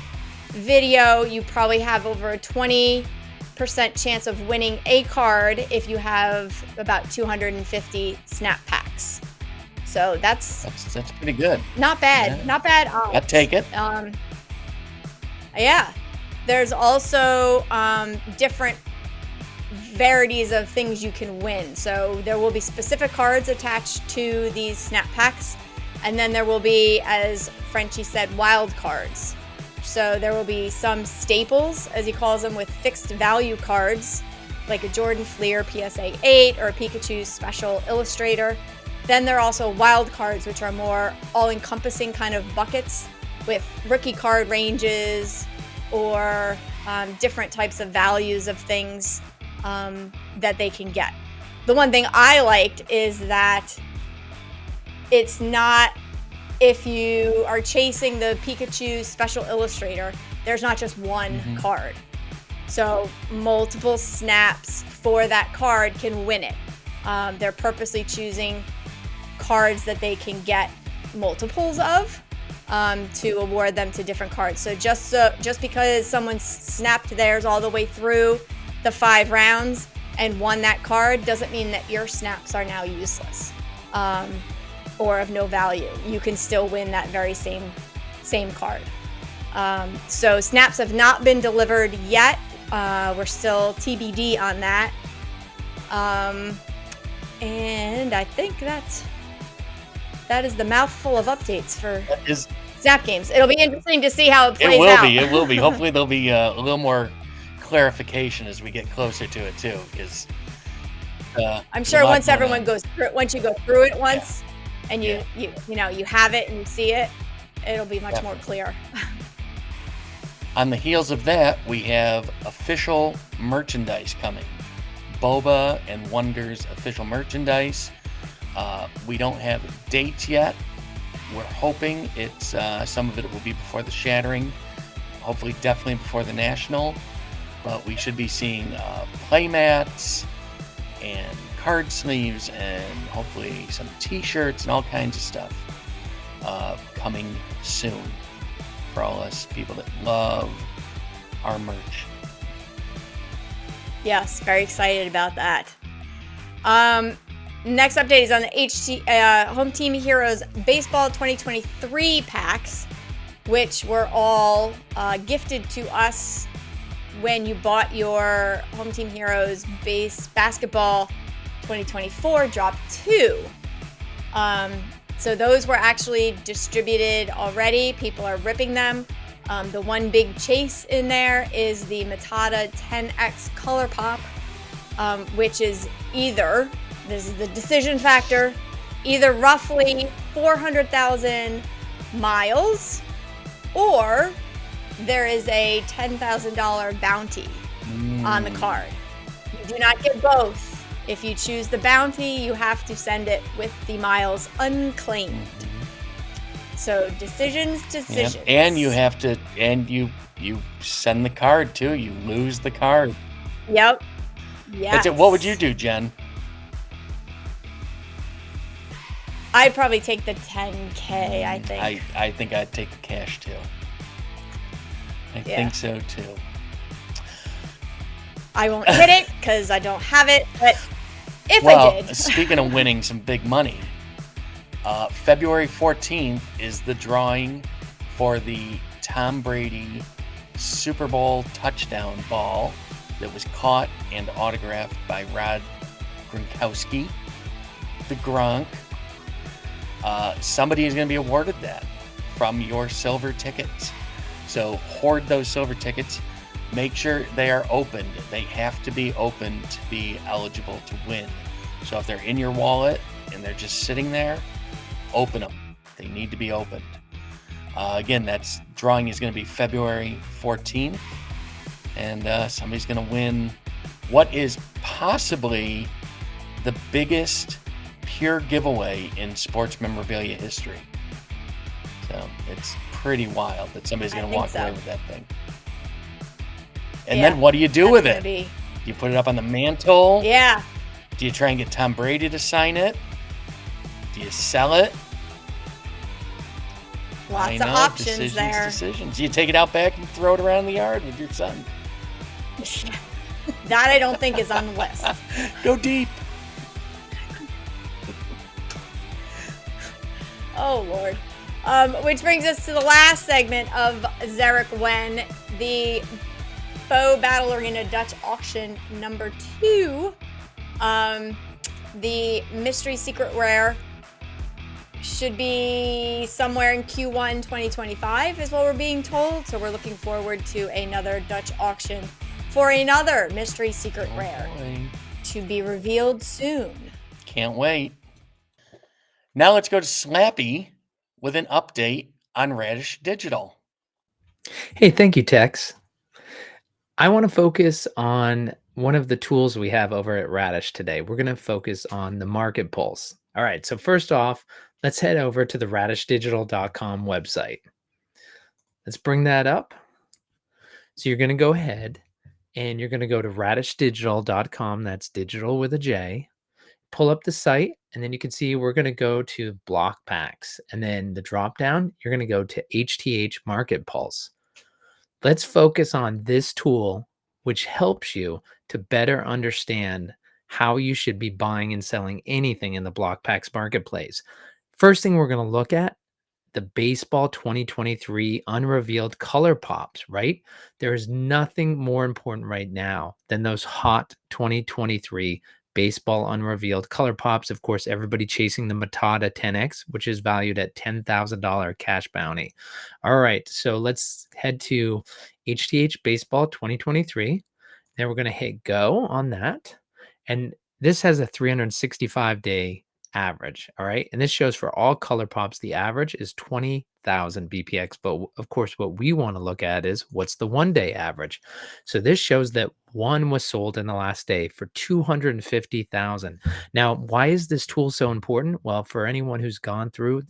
video, you probably have over a 20% chance of winning a card if you have about 250 snap packs. So that's pretty good. Not bad. Yeah. Not bad. I'd take it. Yeah. There's also different varieties of things you can win. So there will be specific cards attached to these snap packs, and then there will be, as Frenchie said, wild cards. So there will be some staples, as he calls them, with fixed value cards, like a Jordan Fleer PSA 8 or a Pikachu Special Illustrator. Then there are also wild cards, which are more all-encompassing kind of buckets with rookie card ranges or different types of values of things that they can get. The one thing I liked is that it's not, if you are chasing the Pikachu Special Illustrator, there's not just one card. So multiple snaps for that card can win it. They're purposely choosing cards that they can get multiples of to award them to different cards. So just because someone snapped theirs all the way through the 5 rounds and won that card doesn't mean that your snaps are now useless or of no value. You can still win that very same card. So snaps have not been delivered yet. We're still TBD on that. And I think that is the mouthful of updates for Snap Games. It'll be interesting to see how it plays out. It will be. Hopefully there'll be a little more clarification as we get closer to it too, because I'm sure once everyone goes through, once you go through it once, and you have it and you see it, it'll be much more clear. On the heels of that, we have official merchandise coming. BoBA and Wonder's official merchandise. We don't have dates yet. We're hoping it's some of it will be before the Shattering, hopefully definitely before the National, but we should be seeing playmats and card sleeves and hopefully some t-shirts and all kinds of stuff coming soon for all us people that love our merch. Yes, very excited about that. Next update is on the Home Team Heroes Baseball 2023 packs, which were all gifted to us when you bought your Home Team Heroes Basketball 2024 Drop 2. So those were actually distributed already. People are ripping them. The one big chase in there is the Matata 10X Color Pop. which is either, this is the decision factor, either roughly 400,000 miles, or there is a $10,000 bounty on the card. You do not get both. If you choose the bounty, you have to send it with the miles unclaimed. So decisions. Yeah. And you have to, and you send the card too. You lose the card. Yep. Yeah. That's it. What would you do, Jen? I'd probably take the 10K, I think. I think I'd take the cash too. I think so too. I won't hit it because I don't have it, but if I did. Speaking of winning some big money, February 14th is the drawing for the Tom Brady Super Bowl touchdown ball that was caught and autographed by Rob Gronkowski, the Gronk. Somebody is going to be awarded that from your silver tickets. So hoard those silver tickets. Make sure they are opened. They have to be open to be eligible to win. So if they're in your wallet and they're just sitting there, open them. They need to be opened. Again, that's drawing is going to be February 14th. And somebody's going to win what is possibly the biggest pure giveaway in sports memorabilia history. So it's pretty wild that somebody's going to walk away with that thing. And then what do you do with it? Do you put it up on the mantle? Yeah. Do you try and get Tom Brady to sign it? Do you sell it? Lots of options there. Decisions. Do you take it out back and throw it around the yard with your son? That I don't think is on the list. Go deep. Oh, Lord. Which brings us to the last segment of Xheryk WEN, the Bo Battle Arena Dutch auction number 2. The mystery secret rare should be somewhere in Q1 2025 is what we're being told. So we're looking forward to another Dutch auction for another mystery secret rare to be revealed soon. Can't wait. Now let's go to Slappy with an update on Radish Digital. Hey, thank you, Tex. I want to focus on one of the tools we have over at Radish today. We're going to focus on the Market Pulse. All right, so first off, let's head over to the radishdigital.com website. Let's bring that up. So you're going to go ahead and you're going to go to radishdigital.com. That's digital with a J. Pull up the site, and then you can see we're going to go to Blokpax. And then the drop down, you're going to go to HTH Market Pulse. Let's focus on this tool, which helps you to better understand how you should be buying and selling anything in the Blokpax marketplace. First thing we're going to look at, the baseball 2023 unrevealed color pops, right? There is nothing more important right now than those hot 2023 baseball unrevealed color pops. Of course, everybody chasing the Matata 10X, which is valued at $10,000 cash bounty. All right, so let's head to HTH Baseball 2023. Then we're going to hit go on that. And this has a 365-day average. All right. And this shows for all color pops, the average is 20,000 BPX. But of course, what we want to look at is what's the 1 day average. So this shows that one was sold in the last day for 250,000. Now, why is this tool so important? Well, for anyone who's gone through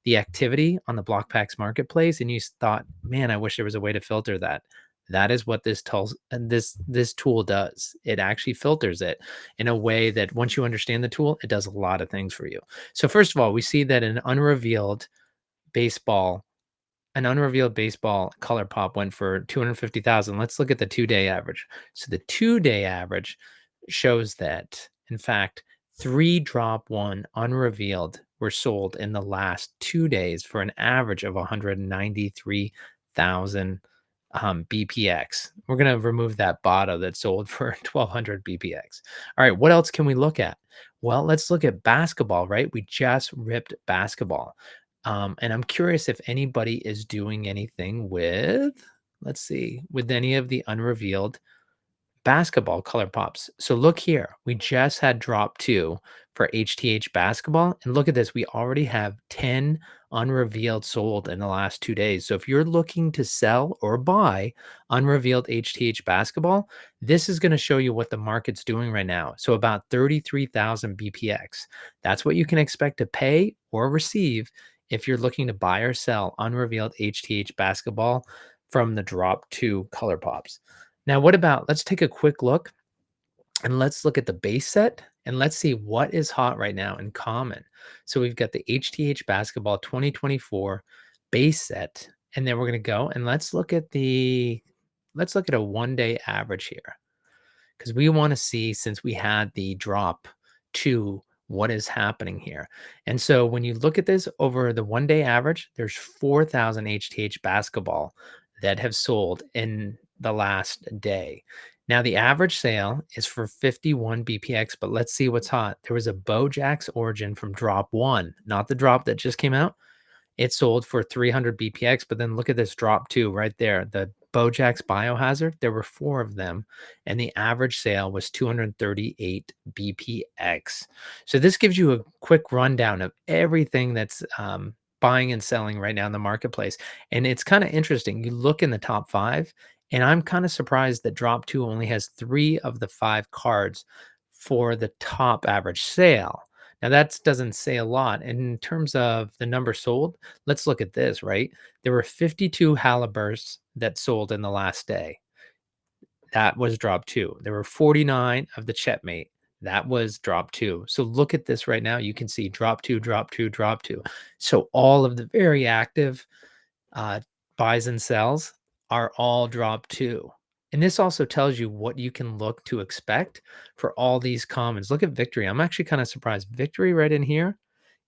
the activity on the Blokpax marketplace and you thought, man, I wish there was a way to filter that. That is what this tool does. It actually filters it in a way that once you understand the tool, it does a lot of things for you. So first of all, we see that an unrevealed baseball color pop went for 250,000. Let's look at the 2 day average. So the 2 day average shows that, in fact, 3 drop one unrevealed were sold in the last 2 days for an average of 193,000 BPX. We're going to remove that bottle that sold for 1200 BPX. All right, what else can we look at? Well, let's look at basketball, right? We just ripped basketball. And I'm curious if anybody is doing anything with, let's see, with any of the unrevealed basketball color pops. So look here, we just had drop 2 for HTH basketball. And look at this, we already have 10 unrevealed sold in the last 2 days. So if you're looking to sell or buy unrevealed HTH basketball, this is going to show you what the market's doing right now. So about 33,000 BPX. That's what you can expect to pay or receive if you're looking to buy or sell unrevealed HTH basketball from the drop 2 color pops. Now, what about, let's take a quick look and let's look at the base set and let's see what is hot right now in common. So we've got the HTH basketball 2024 base set, and then we're going to go and let's look at a 1-day average here, because we want to see, since we had the drop 2, what is happening here. And so when you look at this over the 1-day average, there's 4,000 HTH basketball that have sold in the last day. Now the average sale is for 51 BPX, but let's see what's hot. There was a BoJax Origin from drop 1, not the drop that just came out. It sold for 300 BPX, but then look at this drop 2 right there. The BoJax Biohazard, there were 4 of them, and the average sale was 238 BPX. So this gives you a quick rundown of everything that's buying and selling right now in the marketplace. And it's kind of interesting. You look in the top 5, and I'm kind of surprised that drop 2 only has 3 of the 5 cards for the top average sale. Now that doesn't say a lot. And in terms of the number sold, let's look at this, right? There were 52 Hallibursts that sold in the last day. That was drop 2. There were 49 of the Checkmate. That was drop 2. So look at this right now. You can see drop 2, drop 2, drop 2. So all of the very active buys and sells are all drop 2. And this also tells you what you can look to expect for all these commons. Look at Victory. I'm actually kind of surprised. Victory right in here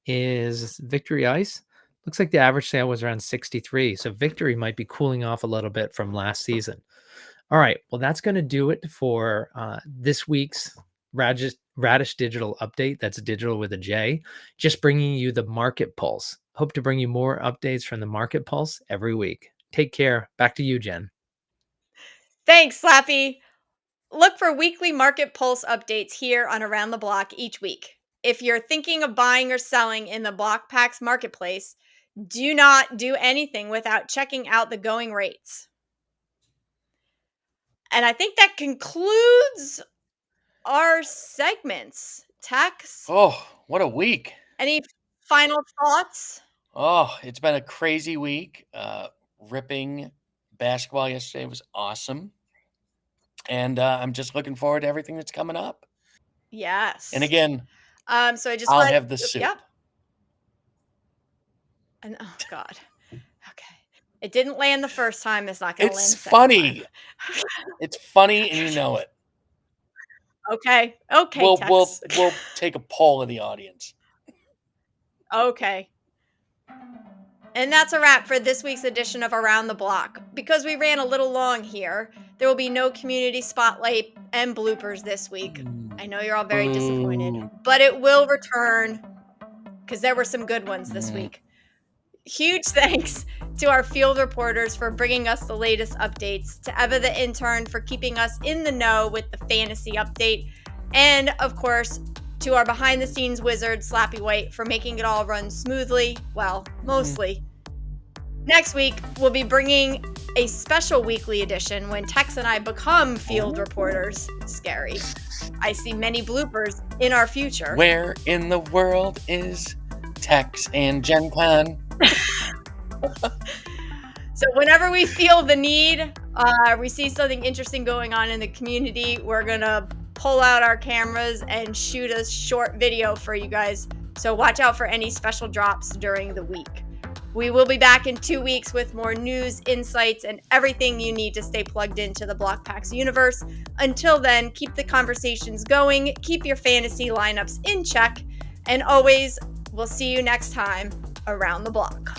is Victory Ice. Looks like the average sale was around 63. So Victory might be cooling off a little bit from last season. All right. Well, that's going to do it for this week's Radish Digital Update. That's digital with a J. Just bringing you the Market Pulse. Hope to bring you more updates from the Market Pulse every week. Take care. Back to you, Jen. Thanks, Slappy. Look for weekly Market Pulse updates here on Around the Block each week. If you're thinking of buying or selling in the Blokpax marketplace, do not do anything without checking out the going rates. And I think that concludes our segments. Tex? Oh, what a week. Any final thoughts? Oh, it's been a crazy week. Ripping basketball yesterday was awesome. And I'm just looking forward to everything that's coming up. Yes. And again, so I just I'll have the soup. Yep. And oh God. Okay. It didn't land the first time. It's not going to land the second funny. time. It's funny, and you know it. Okay. Okay. We'll take a poll of the audience. Okay. And that's a wrap for this week's edition of Around the Block. Because we ran a little long here, there will be no community spotlight and bloopers this week. I know you're all very disappointed, but it will return because there were some good ones this week. Huge thanks to our field reporters for bringing us the latest updates, to Eva the Intern for keeping us in the know with the fantasy update, and of course, to our behind-the-scenes wizard, Slappy Whyte, for making it all run smoothly. Well, mostly. Next week, we'll be bringing a special weekly edition when Tex and I become field reporters. Scary. I see many bloopers in our future. Where in the world is Tex and Gen Con? So whenever we feel the need, we see something interesting going on in the community, we're going to pull out our cameras and shoot a short video for you guys. So watch out for any special drops during the week. We will be back in 2 weeks with more news, insights, and everything you need to stay plugged into the Blokpax universe. Until then, keep the conversations going, keep your fantasy lineups in check, and always, we'll see you next time around the block.